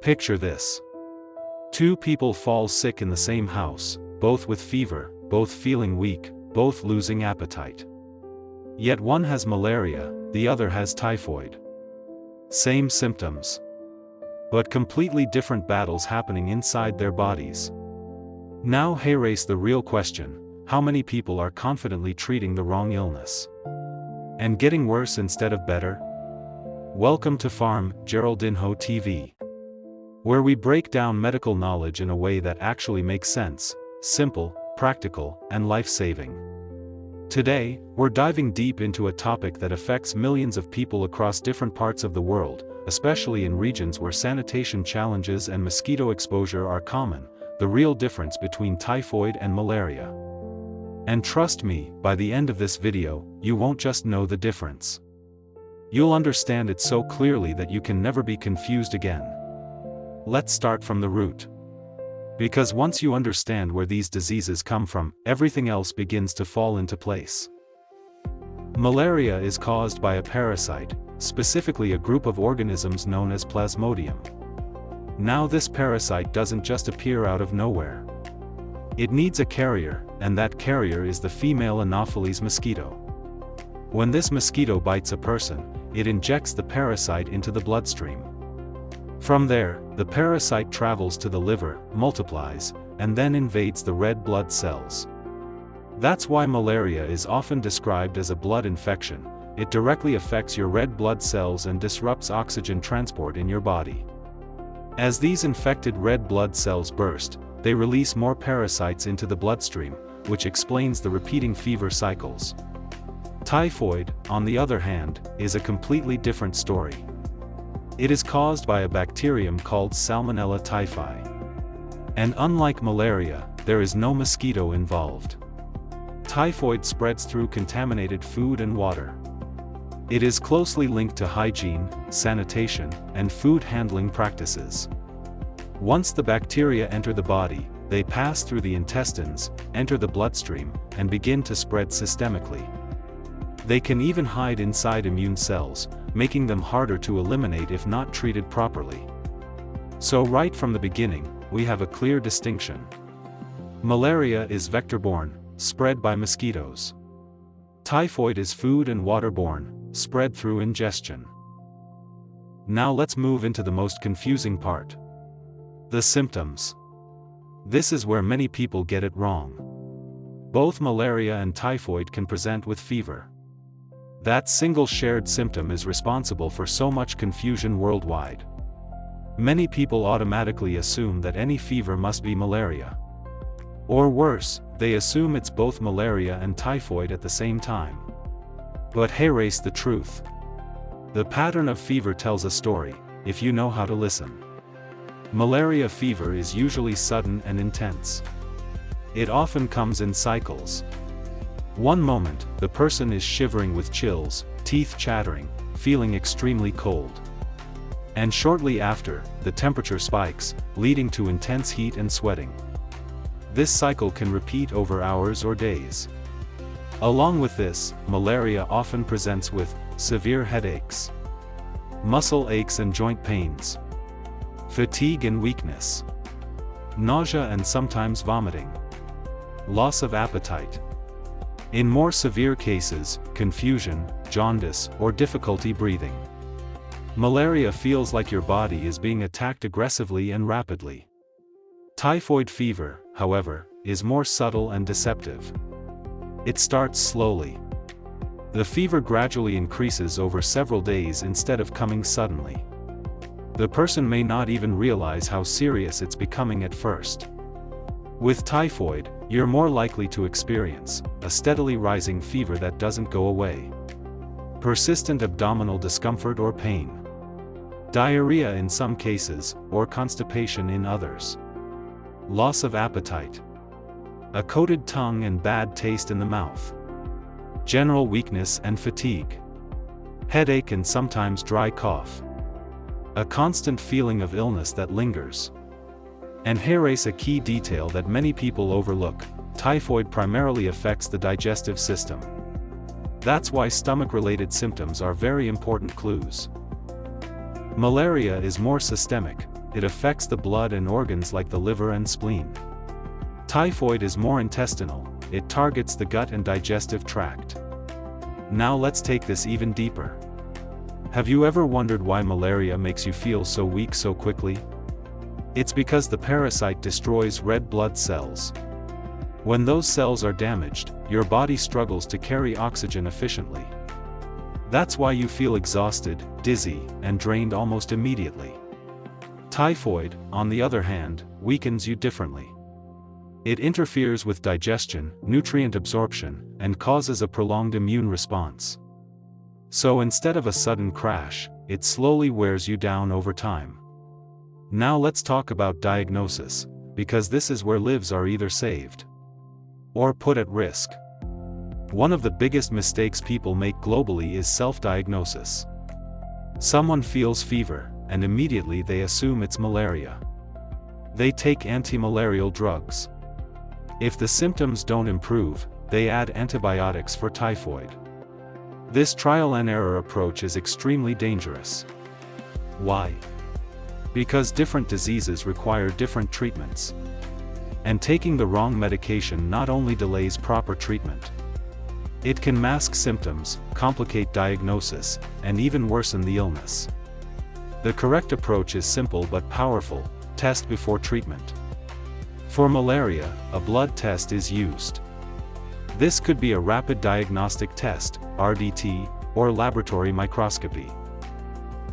Picture this. Two people fall sick in the same house, both with fever, both feeling weak, both losing appetite. Yet one has malaria, the other has typhoid. Same symptoms, but completely different battles happening inside their bodies. Now raise the real question: how many people are confidently treating the wrong illness and getting worse instead of better? Welcome to Pharm, Geraldinho TV, where we break down medical knowledge in a way that actually makes sense, simple, practical, and life-saving. Today, we're diving deep into a topic that affects millions of people across different parts of the world, especially in regions where sanitation challenges and mosquito exposure are common: the real difference between typhoid and malaria. And trust me, by the end of this video, you won't just know the difference. You'll understand it so clearly that you can never be confused again. Let's start from the root. Because once you understand where these diseases come from, everything else begins to fall into place. Malaria is caused by a parasite, specifically a group of organisms known as Plasmodium. Now this parasite doesn't just appear out of nowhere. It needs a carrier, and that carrier is the female Anopheles mosquito. When this mosquito bites a person, it injects the parasite into the bloodstream. From there, the parasite travels to the liver, multiplies, and then invades the red blood cells. That's why malaria is often described as a blood infection. It directly affects your red blood cells and disrupts oxygen transport in your body. As these infected red blood cells burst, they release more parasites into the bloodstream, which explains the repeating fever cycles. Typhoid, on the other hand, is a completely different story. It is caused by a bacterium called Salmonella typhi. And unlike malaria, there is no mosquito involved. Typhoid spreads through contaminated food and water. It is closely linked to hygiene, sanitation, and food handling practices. Once the bacteria enter the body, they pass through the intestines, enter the bloodstream, and begin to spread systemically. They can even hide inside immune cells, making them harder to eliminate if not treated properly. So right from the beginning, we have a clear distinction. Malaria is vector-borne, spread by mosquitoes. Typhoid is food and water-borne, spread through ingestion. Now let's move into the most confusing part: the symptoms. This is where many people get it wrong. Both malaria and typhoid can present with fever. That single shared symptom is responsible for so much confusion worldwide. Many people automatically assume that any fever must be malaria. Or worse, they assume it's both malaria and typhoid at the same time. But here's the truth. The pattern of fever tells a story, if you know how to listen. Malaria fever is usually sudden and intense. It often comes in cycles. One moment, the person is shivering with chills, teeth chattering, feeling extremely cold. And shortly after, the temperature spikes, leading to intense heat and sweating. This cycle can repeat over hours or days. Along with this, malaria often presents with severe headaches, muscle aches and joint pains, fatigue and weakness, nausea and sometimes vomiting, loss of appetite. In more severe cases, confusion, jaundice, or difficulty breathing. Malaria feels like your body is being attacked aggressively and rapidly. Typhoid fever, however, is more subtle and deceptive. It starts slowly. The fever gradually increases over several days instead of coming suddenly. The person may not even realize how serious it's becoming at first. With typhoid, you're more likely to experience a steadily rising fever that doesn't go away, persistent abdominal discomfort or pain, diarrhea in some cases, or constipation in others, loss of appetite, a coated tongue and bad taste in the mouth, general weakness and fatigue, headache and sometimes dry cough, a constant feeling of illness that lingers. And here's a key detail that many people overlook: typhoid primarily affects the digestive system. That's why stomach-related symptoms are very important clues. Malaria is more systemic, it affects the blood and organs like the liver and spleen. Typhoid is more intestinal, it targets the gut and digestive tract. Now let's take this even deeper. Have you ever wondered why malaria makes you feel so weak so quickly? It's because the parasite destroys red blood cells. When those cells are damaged, your body struggles to carry oxygen efficiently. That's why you feel exhausted, dizzy, and drained almost immediately. Typhoid, on the other hand, weakens you differently. It interferes with digestion, nutrient absorption, and causes a prolonged immune response. So instead of a sudden crash, it slowly wears you down over time. Now let's talk about diagnosis, because this is where lives are either saved or put at risk. One of the biggest mistakes people make globally is self-diagnosis. Someone feels fever, and immediately they assume it's malaria. They take anti-malarial drugs. If the symptoms don't improve, they add antibiotics for typhoid. This trial-and-error approach is extremely dangerous. Why? Because different diseases require different treatments. And taking the wrong medication not only delays proper treatment, it can mask symptoms, complicate diagnosis, and even worsen the illness. The correct approach is simple but powerful: test before treatment. For malaria, a blood test is used. This could be a rapid diagnostic test, RDT, or laboratory microscopy.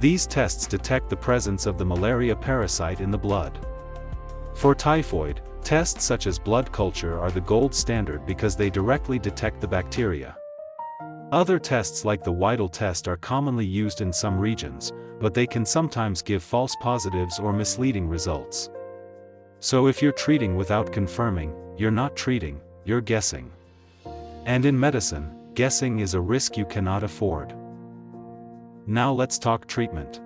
These tests detect the presence of the malaria parasite in the blood. For typhoid, tests such as blood culture are the gold standard because they directly detect the bacteria. Other tests like the Whittle test are commonly used in some regions, but they can sometimes give false positives or misleading results. So if you're treating without confirming, you're not treating, you're guessing. And in medicine, guessing is a risk you cannot afford. Now let's talk treatment.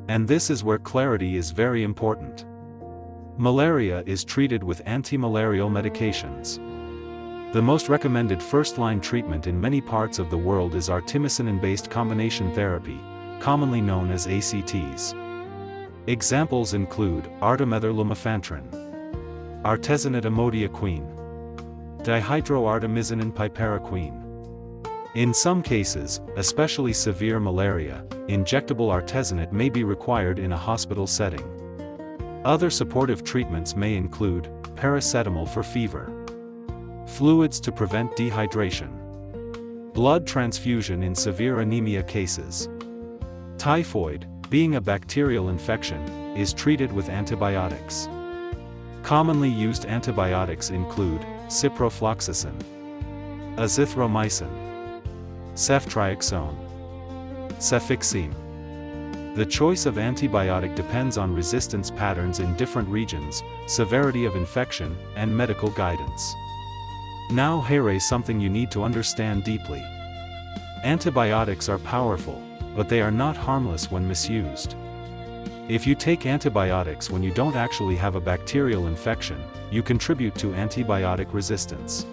And this is where clarity is very important. Malaria is treated with anti-malarial medications. The most recommended first-line treatment in many parts of the world is artemisinin-based combination therapy, commonly known as ACTs. Examples include artemether-lumefantrine, artesunate-imodiaquine, dihydroartemisinin piperaquine. In some cases, especially severe malaria, injectable artesunate may be required in a hospital setting. Other supportive treatments may include paracetamol for fever, fluids to prevent dehydration, blood transfusion in severe anemia cases. Typhoid, being a bacterial infection, is treated with antibiotics. Commonly used antibiotics include ciprofloxacin, azithromycin, ceftriaxone, cefixime. The choice of antibiotic depends on resistance patterns in different regions, severity of infection, and medical guidance. Now here is something you need to understand deeply. Antibiotics are powerful, but they are not harmless when misused. If you take antibiotics when you don't actually have a bacterial infection, you contribute to antibiotic resistance.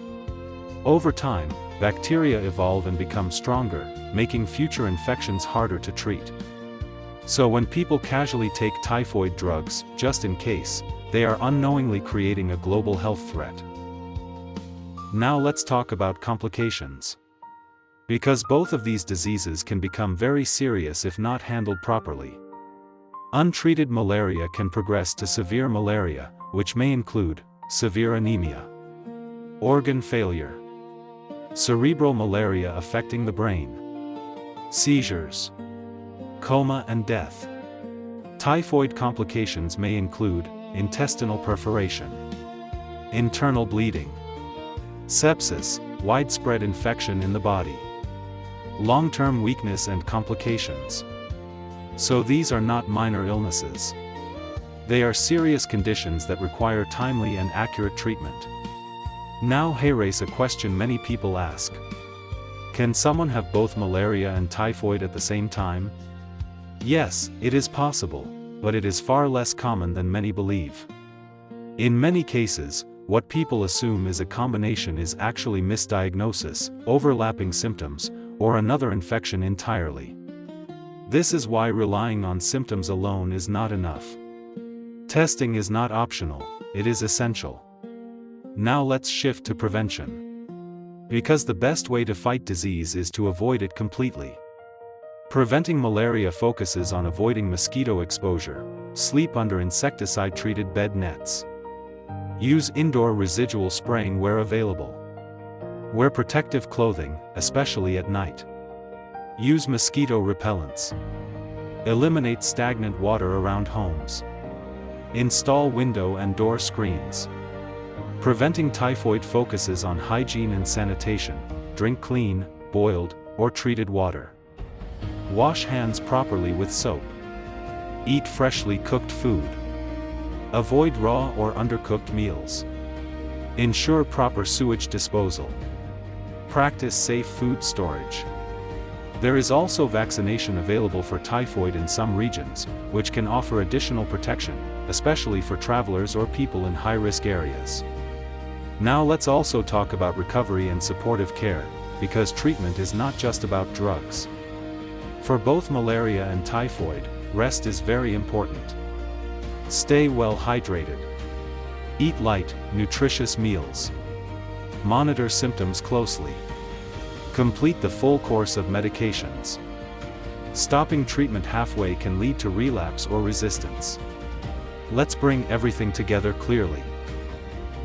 Over time, bacteria evolve and become stronger, making future infections harder to treat. So when people casually take typhoid drugs, just in case, they are unknowingly creating a global health threat. Now let's talk about complications. Because both of these diseases can become very serious if not handled properly. Untreated malaria can progress to severe malaria, which may include severe anemia, organ failure, cerebral malaria affecting the brain, seizures, coma and death. Typhoid complications may include intestinal perforation, internal bleeding, sepsis, widespread infection in the body, long-term weakness and complications. So these are not minor illnesses. They are serious conditions that require timely and accurate treatment. Now here is a question many people ask. Can someone have both malaria and typhoid at the same time? Yes, it is possible, but it is far less common than many believe. In many cases, what people assume is a combination is actually misdiagnosis, overlapping symptoms, or another infection entirely. This is why relying on symptoms alone is not enough. Testing is not optional, it is essential. Now let's shift to prevention. Because the best way to fight disease is to avoid it completely. Preventing malaria focuses on avoiding mosquito exposure, sleep under insecticide-treated bed nets. Use indoor residual spraying where available. Wear protective clothing, especially at night. Use mosquito repellents. Eliminate stagnant water around homes. Install window and door screens. Preventing typhoid focuses on hygiene and sanitation. Drink clean, boiled, or treated water. Wash hands properly with soap. Eat freshly cooked food. Avoid raw or undercooked meals. Ensure proper sewage disposal. Practice safe food storage. There is also vaccination available for typhoid in some regions, which can offer additional protection, especially for travelers or people in high-risk areas. Now let's also talk about recovery and supportive care, because treatment is not just about drugs. For both malaria and typhoid, rest is very important. Stay well hydrated. Eat light, nutritious meals. Monitor symptoms closely. Complete the full course of medications. Stopping treatment halfway can lead to relapse or resistance. Let's bring everything together clearly.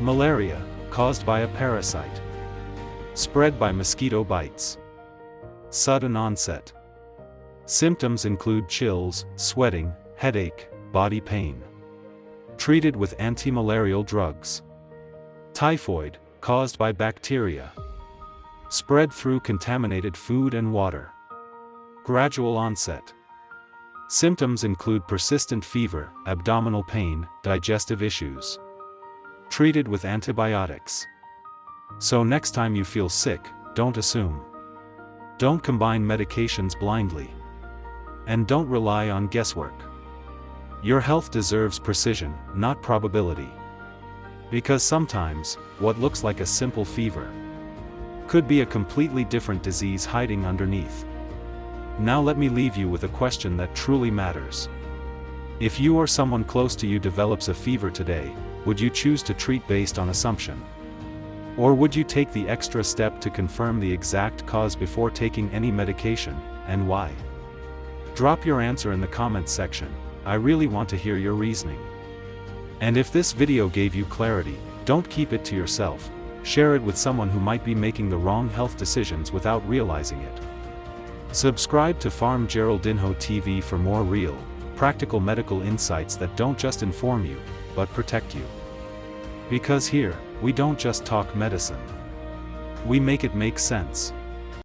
Malaria, caused by a parasite. Spread by mosquito bites. Sudden onset. Symptoms include chills, sweating, headache, body pain. Treated with anti-malarial drugs. Typhoid, caused by bacteria. Spread through contaminated food and water. Gradual onset. Symptoms include persistent fever, abdominal pain, digestive issues. Treated with antibiotics. So next time you feel sick, don't assume. Don't combine medications blindly. And don't rely on guesswork. Your health deserves precision, not probability. Because sometimes, what looks like a simple fever could be a completely different disease hiding underneath. Now let me leave you with a question that truly matters. If you or someone close to you develops a fever today, would you choose to treat based on assumption? Or would you take the extra step to confirm the exact cause before taking any medication, and why? Drop your answer in the comments section. I really want to hear your reasoning. And if this video gave you clarity, don't keep it to yourself. Share it with someone who might be making the wrong health decisions without realizing it. Subscribe to Pharm Geraldinho TV for more real, practical medical insights that don't just inform you, but protect you. Because here, we don't just talk medicine. We make it make sense.